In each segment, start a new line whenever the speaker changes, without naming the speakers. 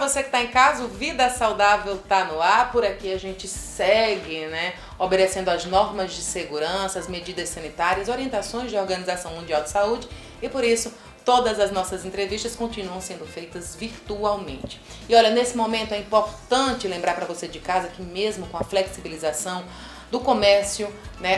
você que está em casa, o Vida Saudável está no ar. Por aqui a gente segue, obedecendo às normas de segurança, as medidas sanitárias, orientações da Organização Mundial de Saúde e por isso todas as nossas entrevistas continuam sendo feitas virtualmente. E olha, nesse momento é importante lembrar para você de casa que mesmo com a flexibilização do comércio,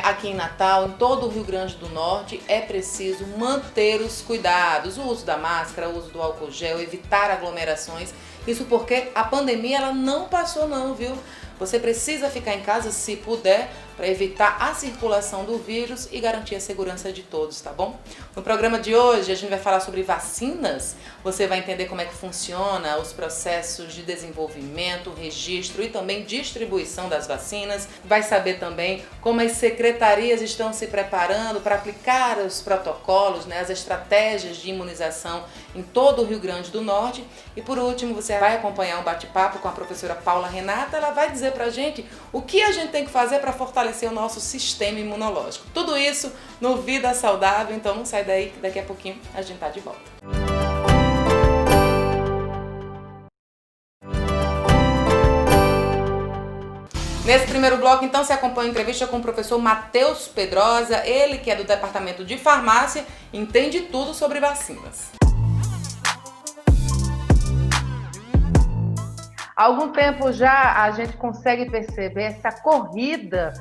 aqui em Natal, em todo o Rio Grande do Norte, é preciso manter os cuidados, o uso da máscara, o uso do álcool gel, evitar aglomerações. Isso porque a pandemia ela não passou não, viu? Você precisa ficar em casa se puder para evitar a circulação do vírus e garantir a segurança de todos, tá bom? No programa de hoje a gente vai falar sobre vacinas. Você vai entender como é que funciona os processos de desenvolvimento, registro e também distribuição das vacinas. Vai saber também como as secretarias estão se preparando para aplicar os protocolos, as estratégias de imunização em todo o Rio Grande do Norte. E por último, você vai acompanhar um bate-papo com a professora Paula Renata. Ela vai dizer pra gente o que a gente tem que fazer para fortalecer o nosso sistema imunológico. Tudo isso no Vida Saudável, então não sai daí que daqui a pouquinho a gente tá de volta. Nesse primeiro bloco, então, se acompanha a entrevista com o professor Matheus Pedrosa, ele que é do Departamento de Farmácia, entende tudo sobre vacinas. Há algum tempo já a gente consegue perceber essa corrida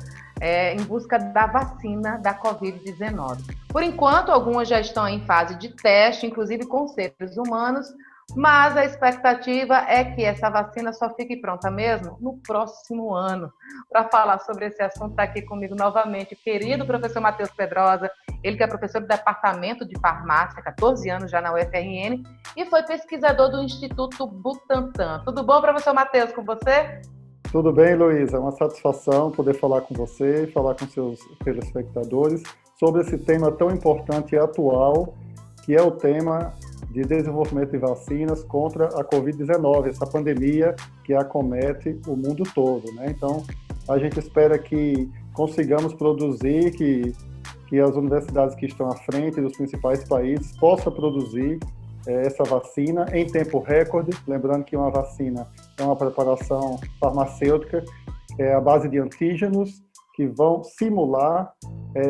em busca da vacina da Covid-19. Por enquanto, algumas já estão em fase de teste, inclusive com seres humanos, mas a expectativa é que essa vacina só fique pronta mesmo no próximo ano. Para falar sobre esse assunto, está aqui comigo novamente o querido professor Matheus Pedrosa, ele que é professor do Departamento de Farmácia, 14 anos já na UFRN, e foi pesquisador do Instituto Butantan. Tudo bom, professor Matheus, com você?
Tudo bem, Luísa. É uma satisfação poder falar com você e falar com seus telespectadores sobre esse tema tão importante e atual, que é o tema de desenvolvimento de vacinas contra a Covid-19, essa pandemia que acomete o mundo todo, Então, a gente espera que consigamos produzir, que as universidades que estão à frente dos principais países possam produzir essa vacina em tempo recorde, lembrando que uma vacina é uma preparação farmacêutica, à base de antígenos que vão simular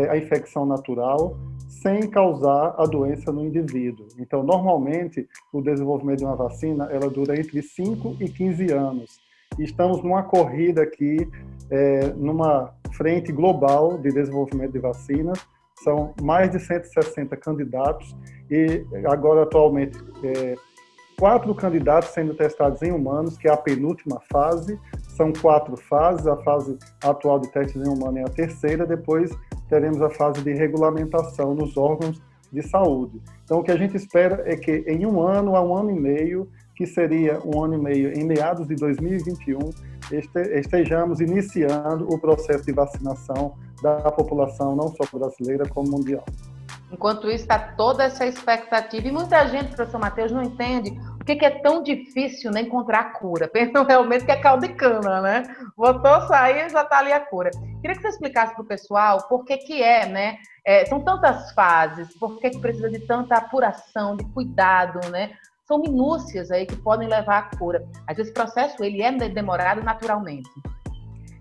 a infecção natural sem causar a doença no indivíduo. Então, normalmente, o desenvolvimento de uma vacina, ela dura entre 5 e 15 anos. E estamos numa corrida aqui, numa frente global de desenvolvimento de vacinas. São mais de 160 candidatos e agora, atualmente, 4 candidatos sendo testados em humanos, que é a penúltima fase. São 4 fases, a fase atual de testes em humano é a terceira, depois teremos a fase de regulamentação nos órgãos de saúde. Então, o que a gente espera é que em 1 ano a 1 ano e meio, que seria 1 ano e meio em meados de 2021, estejamos iniciando o processo de vacinação da população, não só brasileira, como mundial.
Enquanto isso, está toda essa expectativa. E muita gente, professor Matheus, não entende por que é tão difícil encontrar a cura. Pensam realmente que é caldo de cana, Botou, saiu, já está ali a cura. Queria que você explicasse para o pessoal por que são tantas fases, por que precisa de tanta apuração, de cuidado, São minúcias aí que podem levar à cura. Mas esse processo, ele é demorado naturalmente.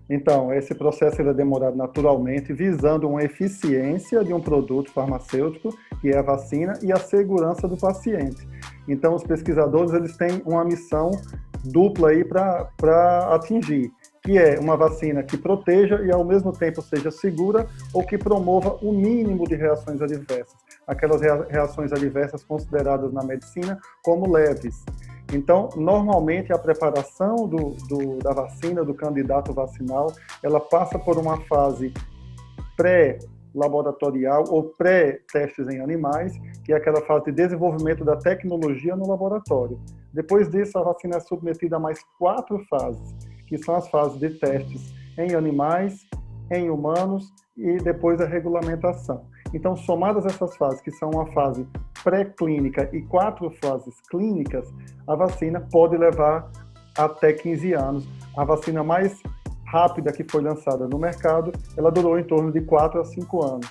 Então, esse processo é demorado naturalmente, visando uma eficiência de um produto farmacêutico, que é a vacina, e a segurança do paciente. Então, os pesquisadores eles têm uma missão dupla aí para atingir, que é uma vacina que proteja e, ao mesmo tempo, seja segura ou que promova o mínimo de reações adversas. Aquelas reações adversas consideradas na medicina como leves. Então, normalmente, a preparação da vacina, do candidato vacinal, ela passa por uma fase pré-laboratorial ou pré-testes em animais, que é aquela fase de desenvolvimento da tecnologia no laboratório. Depois disso, a vacina é submetida a mais 4 fases, que são as fases de testes em animais, em humanos e depois a regulamentação. Então, somadas essas fases, que são uma fase pré-clínica e 4 fases clínicas, a vacina pode levar até 15 anos. A vacina mais rápida que foi lançada no mercado, ela durou em torno de 4 a 5 anos.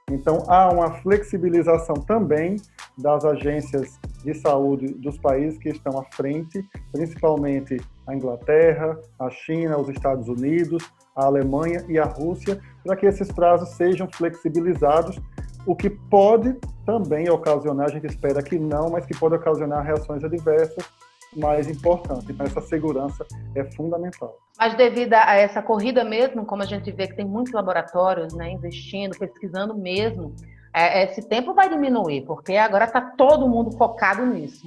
Então, há uma flexibilização também das agências de saúde dos países que estão à frente, principalmente a Inglaterra, a China, os Estados Unidos, a Alemanha e a Rússia, para que esses prazos sejam flexibilizados, o que pode também ocasionar, a gente espera que não, mas que pode ocasionar reações adversas mais importantes. Então, essa segurança é fundamental.
Mas devido a essa corrida mesmo, como a gente vê que tem muitos laboratórios, né, investindo, pesquisando mesmo, esse tempo vai diminuir, porque agora está todo mundo focado nisso.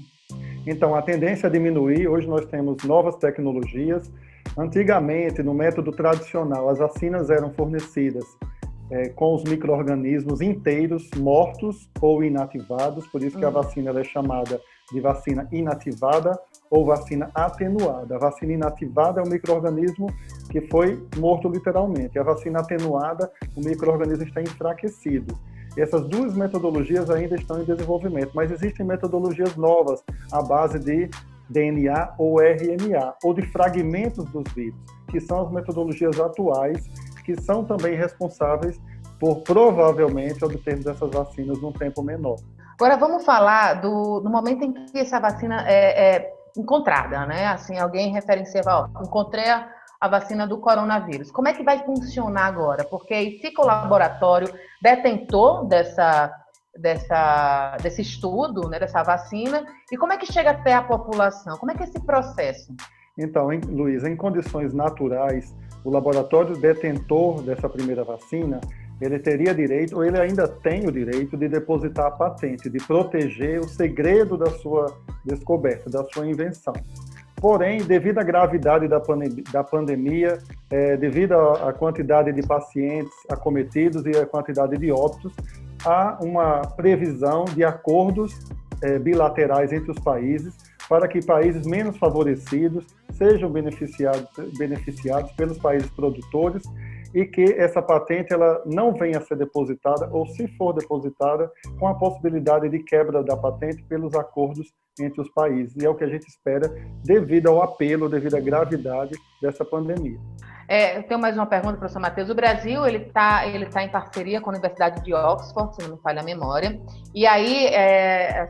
Então, a tendência é diminuir. Hoje nós temos novas tecnologias. Antigamente, no método tradicional, as vacinas eram fornecidas com os micro-organismos inteiros, mortos ou inativados, por isso que a vacina ela é chamada de vacina inativada ou vacina atenuada. A vacina inativada é um micro-organismo que foi morto literalmente. A vacina atenuada, o micro-organismo está enfraquecido. Essas duas metodologias ainda estão em desenvolvimento, mas existem metodologias novas à base de DNA ou RNA, ou de fragmentos dos vírus, que são as metodologias atuais, que são também responsáveis por, provavelmente, obtermos essas vacinas num tempo menor.
Agora vamos falar do momento em que essa vacina é encontrada, né? Assim, alguém referenciava, encontrei a vacina do coronavírus. Como é que vai funcionar agora? Porque aí fica o laboratório detentor desse estudo, né, dessa vacina, e como é que chega até a população? Como é que é esse processo?
Então, Luiz, em condições naturais, o laboratório detentor dessa primeira vacina, ele teria direito, ou ele ainda tem o direito, de depositar a patente, de proteger o segredo da sua descoberta, da sua invenção. Porém, devido à gravidade da pandemia, devido à quantidade de pacientes acometidos e à quantidade de óbitos, há uma previsão de acordos bilaterais entre os países para que países menos favorecidos sejam beneficiados pelos países produtores e que essa patente ela não venha a ser depositada, ou se for depositada, com a possibilidade de quebra da patente pelos acordos entre os países. E é o que a gente espera devido ao apelo, devido à gravidade dessa pandemia.
Eu tenho mais uma pergunta, professor Matheus. O Brasil ele tá em parceria com a Universidade de Oxford, se não me falha a memória, e aí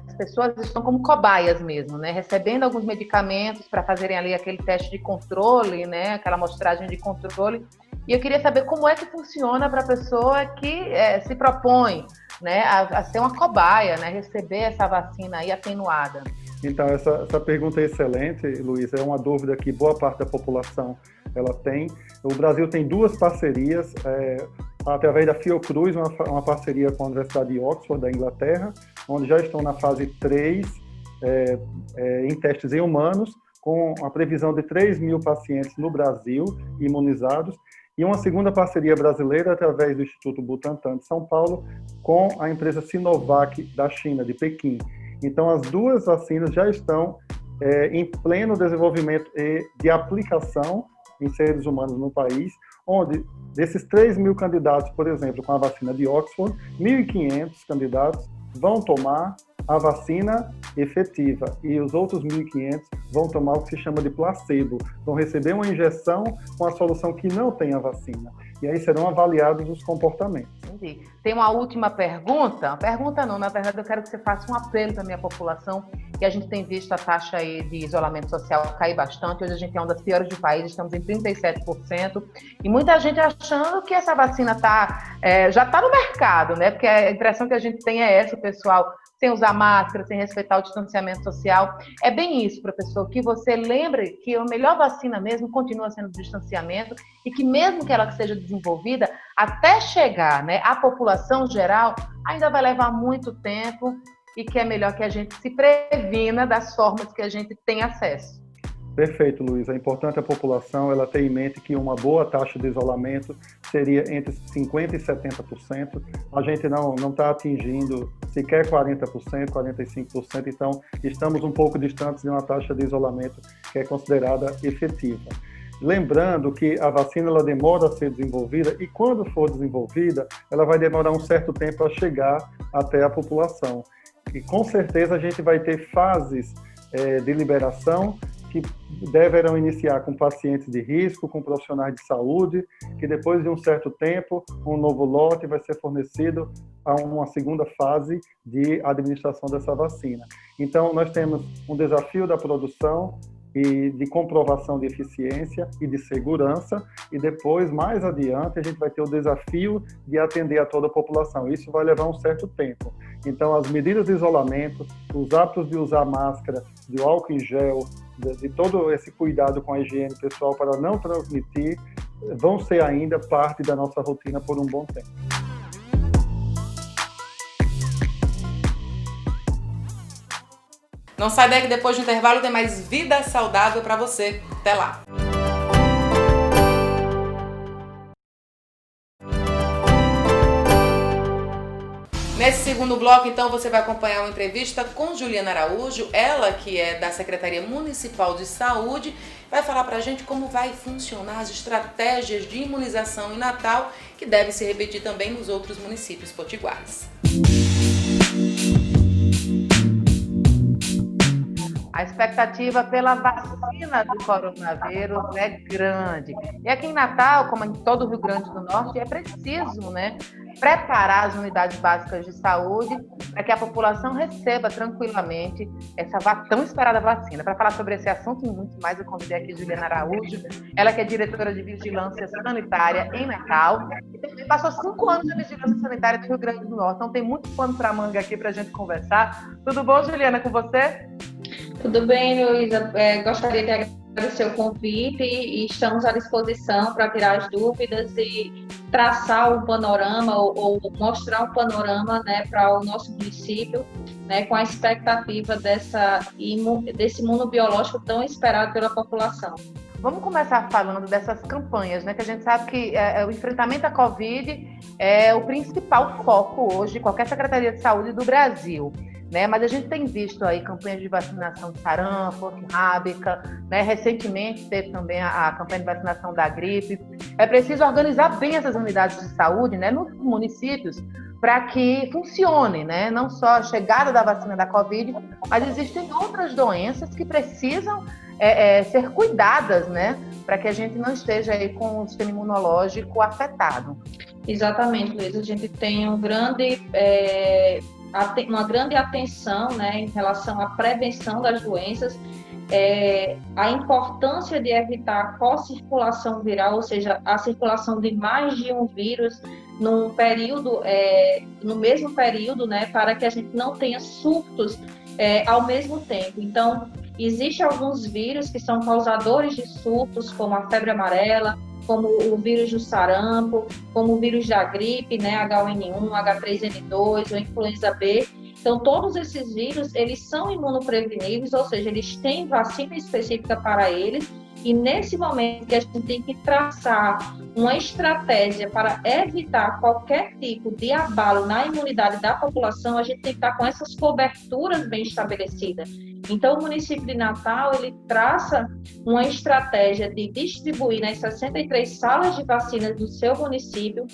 as pessoas estão como cobaias mesmo, né? Recebendo alguns medicamentos para fazerem ali aquele teste de controle, né? Aquela amostragem de controle. E eu queria saber como é que funciona para a pessoa que se propõe, né, a ser uma cobaia, né? Receber essa vacina aí atenuada.
Então, essa pergunta é excelente, Luiz. É uma dúvida que boa parte da população ela tem. O Brasil tem duas parcerias, através da Fiocruz, uma parceria com a Universidade de Oxford, da Inglaterra, onde já estão na fase 3, em testes em humanos, com a previsão de 3.000 pacientes no Brasil imunizados, e uma segunda parceria brasileira, através do Instituto Butantan de São Paulo, com a empresa Sinovac da China, de Pequim. Então, as duas vacinas já estão em pleno desenvolvimento e de aplicação em seres humanos no país, onde desses 3.000 candidatos, por exemplo, com a vacina de Oxford, 1.500 candidatos vão tomar a vacina efetiva e os outros 1.500 vão tomar o que se chama de placebo, vão receber uma injeção com a solução que não tem a vacina. E aí serão avaliados os comportamentos.
Entendi. Tem uma última pergunta? Pergunta não, na verdade eu quero que você faça um apelo para a minha população, que a gente tem visto a taxa aí de isolamento social cair bastante. Hoje a gente é uma das piores do país, estamos em 37%, e muita gente achando que essa vacina já está no mercado, né? Porque a impressão que a gente tem é essa, o pessoal sem usar máscara, sem respeitar o distanciamento social. É bem isso, professor, que você lembre que a melhor vacina mesmo continua sendo o distanciamento e que mesmo que ela seja desenvolvida, até chegar, né, à população geral, ainda vai levar muito tempo e que é melhor que a gente se previna das formas que a gente tem acesso.
Perfeito, Luiz. É importante a população ela ter em mente que uma boa taxa de isolamento seria entre 50% e 70%. A gente não está atingindo sequer 40%, 45%, então estamos um pouco distantes de uma taxa de isolamento que é considerada efetiva. Lembrando que a vacina ela demora a ser desenvolvida e quando for desenvolvida, ela vai demorar um certo tempo a chegar até a população. E com certeza a gente vai ter fases de liberação que deverão iniciar com pacientes de risco, com profissionais de saúde, que depois de um certo tempo, um novo lote vai ser fornecido a uma segunda fase de administração dessa vacina. Então, nós temos um desafio da produção e de comprovação de eficiência e de segurança, e depois, mais adiante, a gente vai ter o desafio de atender a toda a população. Isso vai levar um certo tempo. Então, as medidas de isolamento, os hábitos de usar máscara, de álcool em gel, de todo esse cuidado com a higiene pessoal para não transmitir, vão ser ainda parte da nossa rotina por um bom tempo.
Não sai daí que depois do intervalo tem mais vida saudável para você. Até lá! Nesse segundo bloco, então, você vai acompanhar uma entrevista com Juliana Araújo, ela que é da Secretaria Municipal de Saúde, vai falar pra gente como vai funcionar as estratégias de imunização em Natal, que deve se repetir também nos outros municípios potiguares.
A expectativa pela vacina do coronavírus é grande. E aqui em Natal, como em todo o Rio Grande do Norte, é preciso, preparar as unidades básicas de saúde para que a população receba tranquilamente essa tão esperada vacina. Para falar sobre esse assunto e muito mais, eu convidei aqui Juliana Araújo, ela que é diretora de Vigilância Sanitária em Natal e também passou 5 anos na Vigilância Sanitária do Rio Grande do Norte. Então tem muito pano para manga aqui para a gente conversar. Tudo bom, Juliana, com você?
Tudo bem, Luísa. Gostaria de agradecer o convite e estamos à disposição para tirar as dúvidas e traçar um panorama ou mostrar um panorama para o nosso município, com a expectativa desse imunobiológico tão esperado pela população.
Vamos começar falando dessas campanhas, que a gente sabe que o enfrentamento à Covid é o principal foco hoje de qualquer Secretaria de Saúde do Brasil. Mas a gente tem visto aí campanhas de vacinação de sarampo, rábica, recentemente teve também a campanha de vacinação da gripe. É preciso organizar bem essas unidades de saúde, nos municípios, para que funcione, não só a chegada da vacina da Covid, mas existem outras doenças que precisam ser cuidadas, para que a gente não esteja aí com o sistema imunológico afetado.
Exatamente, Luiz. A gente tem uma grande atenção em relação à prevenção das doenças, a importância de evitar a co-circulação viral, ou seja, a circulação de mais de um vírus no mesmo período, para que a gente não tenha surtos ao mesmo tempo. Então, existem alguns vírus que são causadores de surtos, como a febre amarela, como o vírus do sarampo, como o vírus da gripe, H1N1, H3N2, ou influenza B. Então, todos esses vírus, eles são imunopreveníveis, ou seja, eles têm vacina específica para eles, e nesse momento que a gente tem que traçar uma estratégia para evitar qualquer tipo de abalo na imunidade da população, a gente tem que estar com essas coberturas bem estabelecidas. Então, o município de Natal, ele traça uma estratégia de distribuir nas 63 salas de vacinas do seu município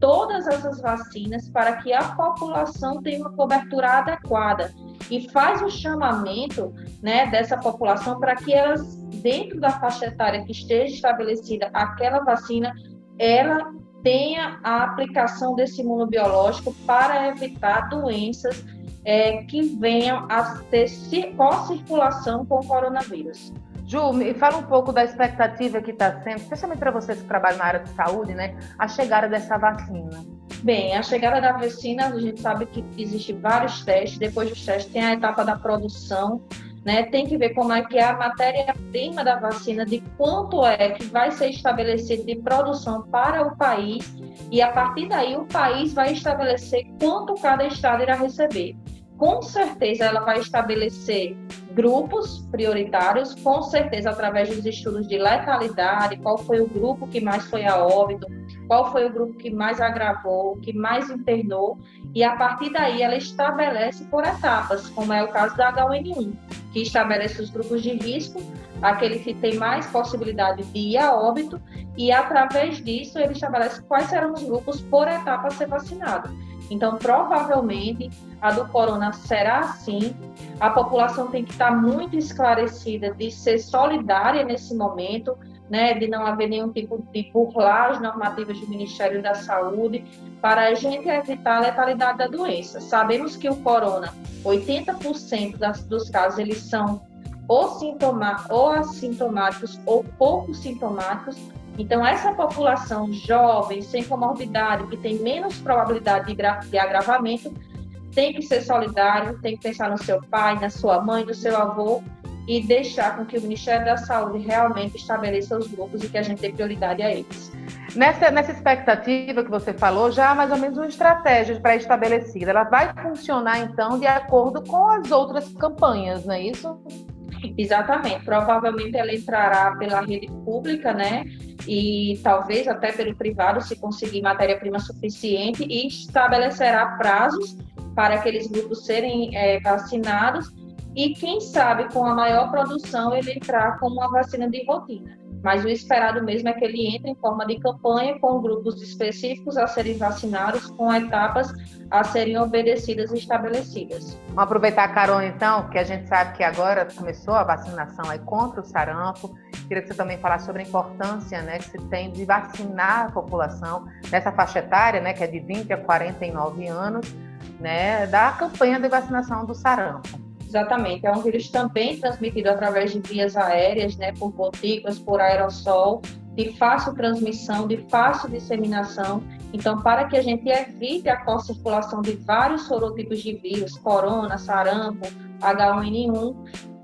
todas essas vacinas para que a população tenha uma cobertura adequada e faz o chamamento dessa população para que elas, dentro da faixa etária que esteja estabelecida aquela vacina, ela tenha a aplicação desse imunobiológico para evitar doenças que venham a ter co-circulação com o coronavírus.
Ju, me fala um pouco da expectativa que está sendo, especialmente para vocês que trabalham na área de saúde, a chegada dessa vacina.
Bem, a chegada da vacina, a gente sabe que existem vários testes, depois dos testes tem a etapa da produção, tem que ver como é que é a matéria-prima da vacina, de quanto é que vai ser estabelecido de produção para o país, e a partir daí o país vai estabelecer quanto cada estado irá receber. Com certeza ela vai estabelecer grupos prioritários, com certeza através dos estudos de letalidade, qual foi o grupo que mais foi a óbito, qual foi o grupo que mais agravou, que mais internou, e a partir daí ela estabelece por etapas, como é o caso da H1N1, que estabelece os grupos de risco, aquele que tem mais possibilidade de ir a óbito, e através disso ele estabelece quais serão os grupos por etapa a ser vacinado. Então, provavelmente, a do corona será assim. A população tem que estar muito esclarecida de ser solidária nesse momento, né, de não haver nenhum tipo de burlar as normativas do Ministério da Saúde, para a gente evitar a letalidade da doença. Sabemos que o corona, 80% dos casos, eles são ou assintomáticos ou pouco sintomáticos. Então, essa população jovem, sem comorbidade, que tem menos probabilidade de agravamento, tem que ser solidário, tem que pensar no seu pai, na sua mãe, no seu avô, e deixar com que o Ministério da Saúde realmente estabeleça os grupos e que a gente dê prioridade a eles.
Nessa expectativa que você falou, já há mais ou menos uma estratégia pré-estabelecida. Ela vai funcionar, então, de acordo com as outras campanhas, não é isso?
Exatamente. Provavelmente ela entrará pela rede pública, né? E talvez até pelo privado, se conseguir matéria-prima suficiente, e estabelecerá prazos para aqueles grupos serem vacinados e, quem sabe, com a maior produção, ele entrar como uma vacina de rotina. Mas o esperado mesmo é que ele entre em forma de campanha, com grupos específicos a serem vacinados, com etapas a serem obedecidas e estabelecidas.
Vamos aproveitar a carona, então, que a gente sabe que agora começou a vacinação aí contra o sarampo. Queria que você também falasse sobre a importância, né, que se tem de vacinar a população nessa faixa etária, né, que é de 20 a 49 anos, né, da campanha de vacinação do sarampo.
Exatamente, é um vírus também transmitido através de vias aéreas, né, por gotículas, por aerossol, de fácil transmissão, de fácil disseminação. Então, para que a gente evite a co-circulação de vários sorotipos de vírus, corona, sarampo, H1N1,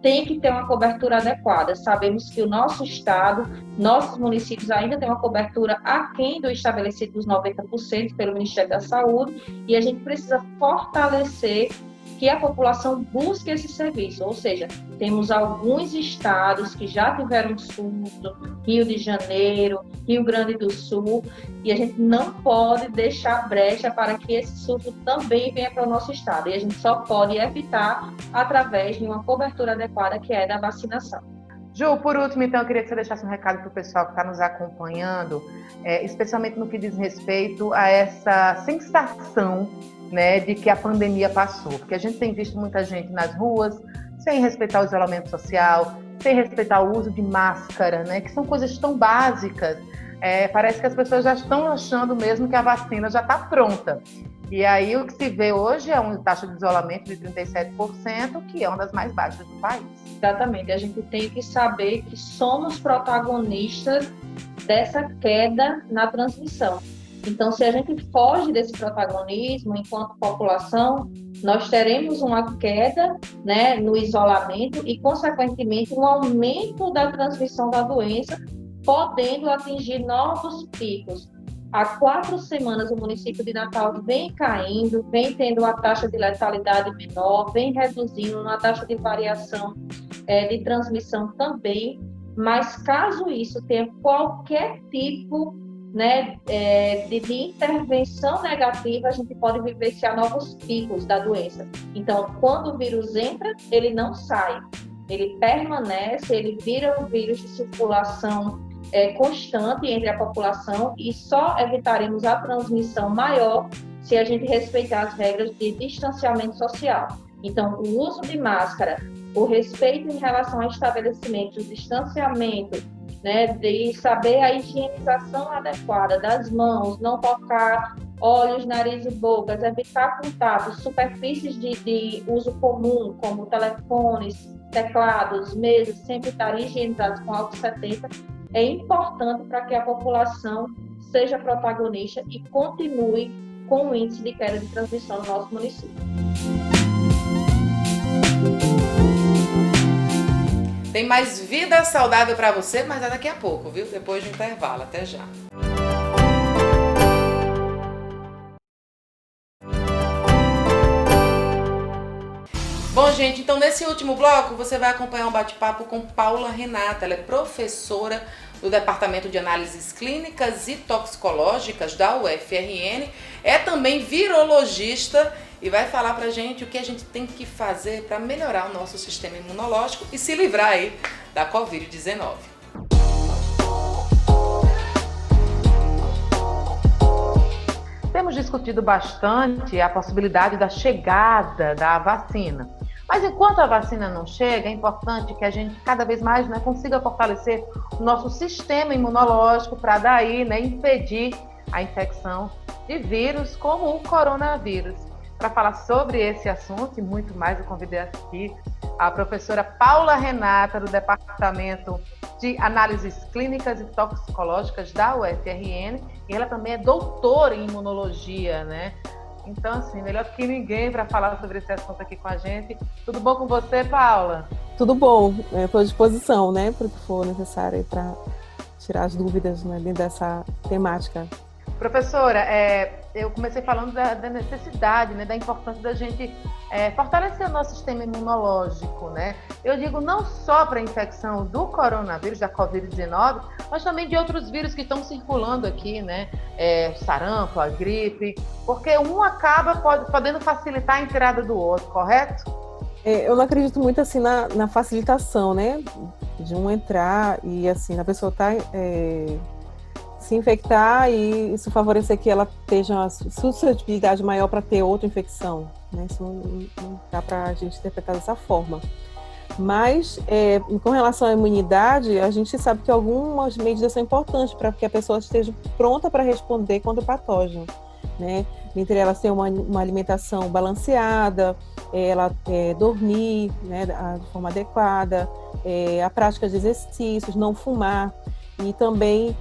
tem que ter uma cobertura adequada. Sabemos que o nosso estado, nossos municípios ainda têm uma cobertura aquém do estabelecido dos 90% pelo Ministério da Saúde, e a gente precisa fortalecer que a população busque esse serviço, ou seja, temos alguns estados que já tiveram surto, Rio de Janeiro, Rio Grande do Sul, e a gente não pode deixar brecha para que esse surto também venha para o nosso estado, e a gente só pode evitar através de uma cobertura adequada, que é da vacinação.
Ju, por último, então, eu queria que você deixasse um recado para o pessoal que está nos acompanhando, especialmente no que diz respeito a essa sensação, né, de que a pandemia passou, porque a gente tem visto muita gente nas ruas sem respeitar o isolamento social, sem respeitar o uso de máscara, né, que são coisas tão básicas. Parece que as pessoas já estão achando mesmo que a vacina já está pronta. E aí o que se vê hoje é uma taxa de isolamento de 37%, que é uma das mais baixas do país.
Exatamente, a gente tem que saber que somos protagonistas dessa queda na transmissão. Então, se a gente foge desse protagonismo enquanto população, nós teremos uma queda, né, no isolamento e, consequentemente, um aumento da transmissão da doença, podendo atingir novos picos. Há 4 semanas, o município de Natal vem caindo, vem tendo uma taxa de letalidade menor, vem reduzindo uma taxa de variação de transmissão também, mas caso isso tenha qualquer tipo, né, de intervenção negativa, a gente pode vivenciar novos picos da doença. Então, quando o vírus entra, ele não sai, ele permanece, ele vira um vírus de circulação constante entre a população, e só evitaremos a transmissão maior se a gente respeitar as regras de distanciamento social. Então, o uso de máscara, o respeito em relação a estabelecimentos, o distanciamento, né, de saber a higienização adequada das mãos, não tocar olhos, nariz e bocas, evitar contatos, superfícies de uso comum, como telefones, teclados, mesas, sempre estarem higienizados com álcool 70, é importante para que a população seja protagonista e continue com o índice de queda de transmissão no nosso município.
Tem mais vida saudável para você, mas é daqui a pouco, viu? Depois do intervalo. Até já. Bom, gente, então nesse último bloco você vai acompanhar um bate-papo com Paula Renata. Ela é professora do Departamento de Análises Clínicas e Toxicológicas da UFRN, é também virologista e vai falar pra gente o que a gente tem que fazer para melhorar o nosso sistema imunológico e se livrar aí da Covid-19.
Temos temos discutido bastante a possibilidade da chegada da vacina. Mas enquanto a vacina não chega, é importante que a gente cada vez mais, né, consiga fortalecer o nosso sistema imunológico para daí, né, impedir a infecção de vírus como o coronavírus. Para falar sobre esse assunto e muito mais, eu convidei aqui a professora Paula Renata, do Departamento de Análises Clínicas e Toxicológicas da UFRN, e ela também é doutora em imunologia, né? Então, assim, melhor que ninguém para falar sobre esse assunto aqui com a gente. Tudo bom com você, Paula?
Tudo bom, estou à disposição, né, para o que for necessário para tirar as dúvidas, né, dentro dessa temática.
Professora, eu comecei falando da necessidade, né, da importância da gente fortalecer o nosso sistema imunológico, né? Eu digo não só para a infecção do coronavírus, da Covid-19, mas também de outros vírus que estão circulando aqui, né? Sarampo, a gripe, porque um acaba podendo facilitar a entrada do outro, correto?
Eu não acredito muito assim na facilitação, né, de um entrar e assim a pessoa se infectar e isso favorecer que ela tenha uma suscetibilidade maior para ter outra infecção, né? Isso não dá para a gente interpretar dessa forma. Mas, com relação à imunidade, a gente sabe que algumas medidas são importantes para que a pessoa esteja pronta para responder contra o patógeno, né? Entre elas, ter uma alimentação balanceada, ela dormir, né, de forma adequada, a prática de exercícios, não fumar e também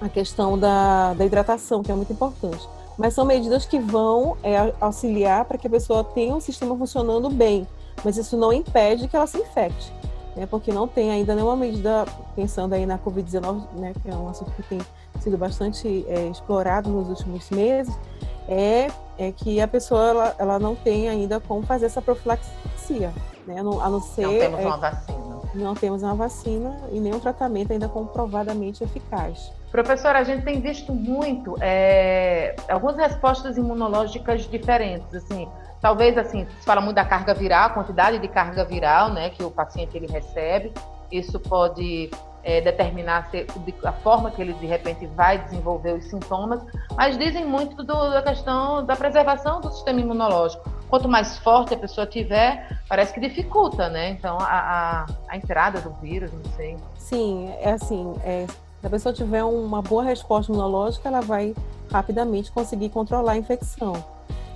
a questão da hidratação, que é muito importante. Mas são medidas que vão auxiliar para que a pessoa tenha um sistema funcionando bem, mas isso não impede que ela se infecte, né? Porque não tem ainda nenhuma medida, pensando aí na Covid-19, né, que é um assunto que tem sido bastante explorado nos últimos meses, que a pessoa ela não tem ainda como fazer essa profilaxia, né? A não ser...
Não temos uma vacina.
Não temos uma vacina e nenhum tratamento ainda comprovadamente eficaz.
Professora, a gente tem visto muito algumas respostas imunológicas diferentes, assim, talvez assim, se fala muito da carga viral, a quantidade de carga viral, né, que o paciente ele recebe, isso pode determinar a forma que ele de repente vai desenvolver os sintomas, mas dizem muito da questão da preservação do sistema imunológico. Quanto mais forte a pessoa tiver, parece que dificulta, né? Então a entrada do vírus, não sei.
Sim, se a pessoa tiver uma boa resposta imunológica, ela vai rapidamente conseguir controlar a infecção.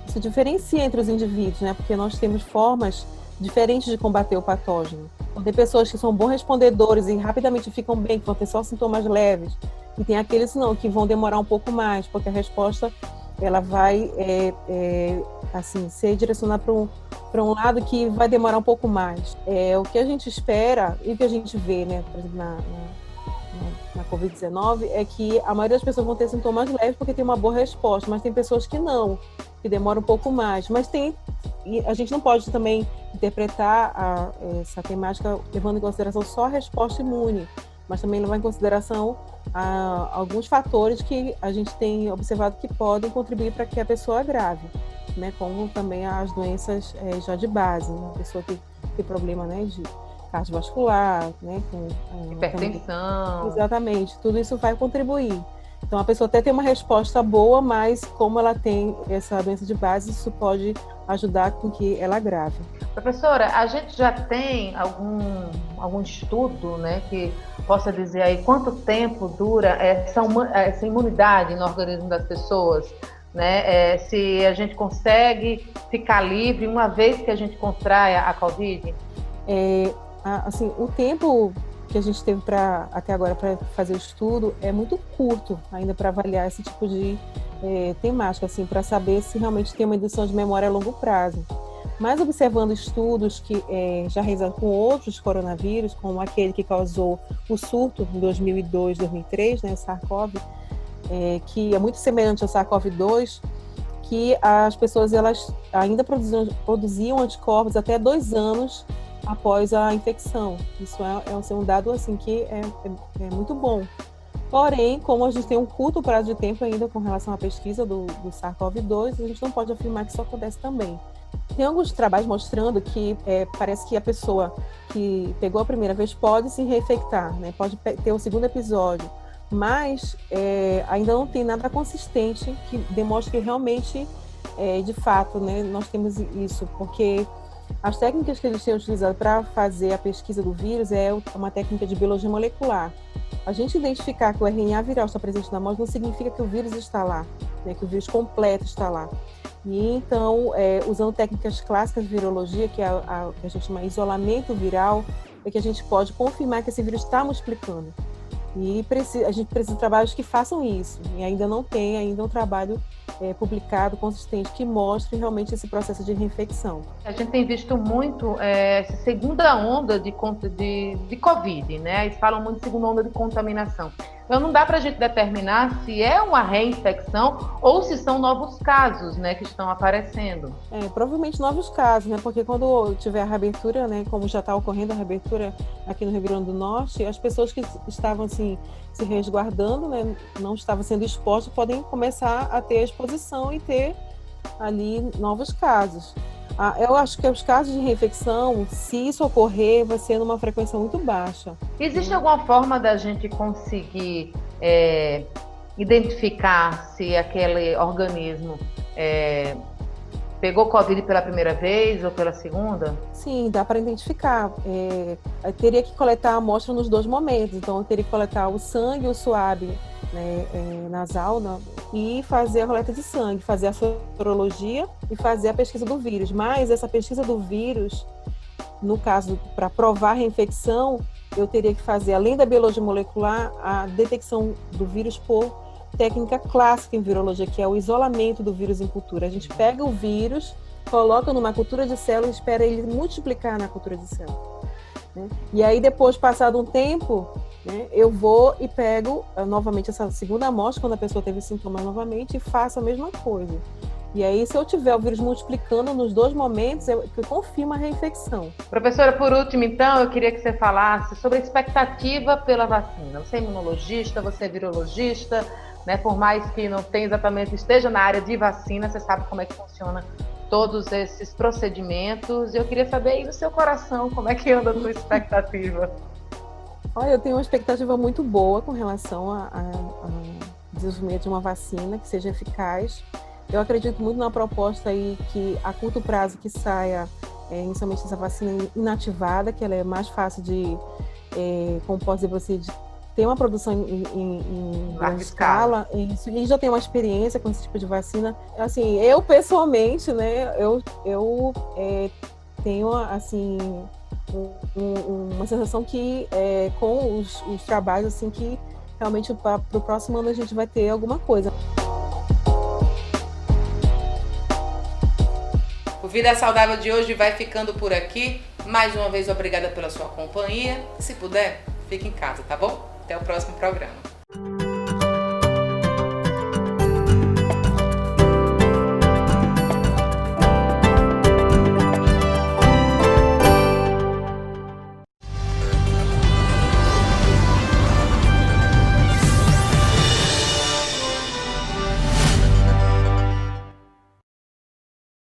Isso diferencia entre os indivíduos, né? Porque nós temos formas diferentes de combater o patógeno. Então, tem pessoas que são bons respondedores e rapidamente ficam bem, que vão ter só sintomas leves. E tem aqueles não, que vão demorar um pouco mais, porque a resposta ela vai ser direcionada para um lado que vai demorar um pouco mais. O que a gente espera e o que a gente vê, né, por exemplo, na Covid-19, é que a maioria das pessoas vão ter sintomas leves porque tem uma boa resposta, mas tem pessoas que não, que demoram um pouco mais. Mas a gente não pode também interpretar essa temática levando em consideração só a resposta imune, mas também levar em consideração alguns fatores que a gente tem observado que podem contribuir para que a pessoa agrave, né? Como também as doenças já de base, né? A pessoa que tem problema, né, de cardiovascular, né, com
hipertensão.
Também, exatamente, tudo isso vai contribuir. Então a pessoa até tem uma resposta boa, mas como ela tem essa doença de base, isso pode ajudar com que ela agrave.
Professora, a gente já tem algum estudo, né, que possa dizer aí quanto tempo dura essa imunidade no organismo das pessoas, né? Se a gente consegue ficar livre uma vez que a gente contrai a Covid?
Assim, o tempo que a gente teve até agora para fazer o estudo é muito curto ainda para avaliar esse tipo de temática, assim, para saber se realmente tem uma indução de memória a longo prazo. Mas observando estudos que já realizados com outros coronavírus, como aquele que causou o surto em 2002, 2003, né, o SARS-CoV, que é muito semelhante ao SARS-CoV-2, que as pessoas elas ainda produziam anticorpos até 2 anos após a infecção. Isso é um dado assim, que é muito bom. Porém, como a gente tem um curto prazo de tempo ainda com relação à pesquisa do SARS-CoV-2, a gente não pode afirmar que isso acontece também. Tem alguns trabalhos mostrando que parece que a pessoa que pegou a primeira vez pode se reinfectar, né? Pode ter um segundo episódio, mas ainda não tem nada consistente que demonstre que realmente, de fato, né, nós temos isso, porque as técnicas que eles têm utilizado para fazer a pesquisa do vírus é uma técnica de biologia molecular. A gente identificar que o RNA viral está presente na amostra não significa que o vírus está lá, né, que o vírus completo está lá. E então, usando técnicas clássicas de virologia, que é que a gente chama de isolamento viral, é que a gente pode confirmar que esse vírus está multiplicando. E a gente precisa de trabalhos que façam isso. E ainda não tem um trabalho publicado, consistente, que mostre realmente esse processo de reinfecção.
A gente tem visto muito essa segunda onda de Covid, né? Eles falam muito de segunda onda de contaminação. Então, não dá para a gente determinar se é uma reinfecção ou se são novos casos, né, que estão aparecendo.
Provavelmente novos casos, né? Porque quando tiver a reabertura, né, como já está ocorrendo a reabertura aqui no Rio Grande do Norte, as pessoas que estavam assim, se resguardando, né, não estavam sendo expostas, podem começar a ter a exposição e ter ali novos casos. Eu acho que os casos de reinfecção, se isso ocorrer, vai ser numa frequência muito baixa.
Existe alguma forma da gente conseguir identificar se aquele organismo pegou Covid pela primeira vez ou pela segunda?
Sim, dá para identificar. Teria que coletar a amostra nos dois momentos. Então, eu teria que coletar o sangue, o suave, né, nasal, e fazer a coleta de sangue, fazer a sorologia e fazer a pesquisa do vírus. Mas essa pesquisa do vírus, no caso, para provar a reinfecção, eu teria que fazer, além da biologia molecular, a detecção do vírus por técnica clássica em virologia, que é o isolamento do vírus em cultura. A gente pega o vírus, coloca numa cultura de células e espera ele multiplicar na cultura de células, né? E aí, depois, passado um tempo, né, eu vou e pego novamente essa segunda amostra, quando a pessoa teve sintomas novamente, e faço a mesma coisa. E aí, se eu tiver o vírus multiplicando nos dois momentos, eu confirmo a reinfecção.
Professora, por último, então, eu queria que você falasse sobre a expectativa pela vacina. Você é imunologista, você é virologista, né? Por mais que não tenha exatamente, esteja na área de vacina, você sabe como é que funciona todos esses procedimentos. Eu queria saber aí no seu coração, como é que anda a sua expectativa?
Olha, eu tenho uma expectativa muito boa com relação ao desenvolvimento de uma vacina que seja eficaz. Eu acredito muito na proposta aí que a curto prazo que saia inicialmente essa vacina inativada, que ela é mais fácil de, como posso dizer você, de ter uma produção em grande escala. E já tenho uma experiência com esse tipo de vacina. Assim, eu pessoalmente, né, eu tenho assim uma sensação que com os trabalhos assim que realmente para o próximo ano a gente vai ter alguma coisa.
O Vida Saudável de hoje vai ficando por aqui. Mais uma vez, obrigada pela sua companhia. Se puder, fique em casa, tá bom? Até o próximo programa.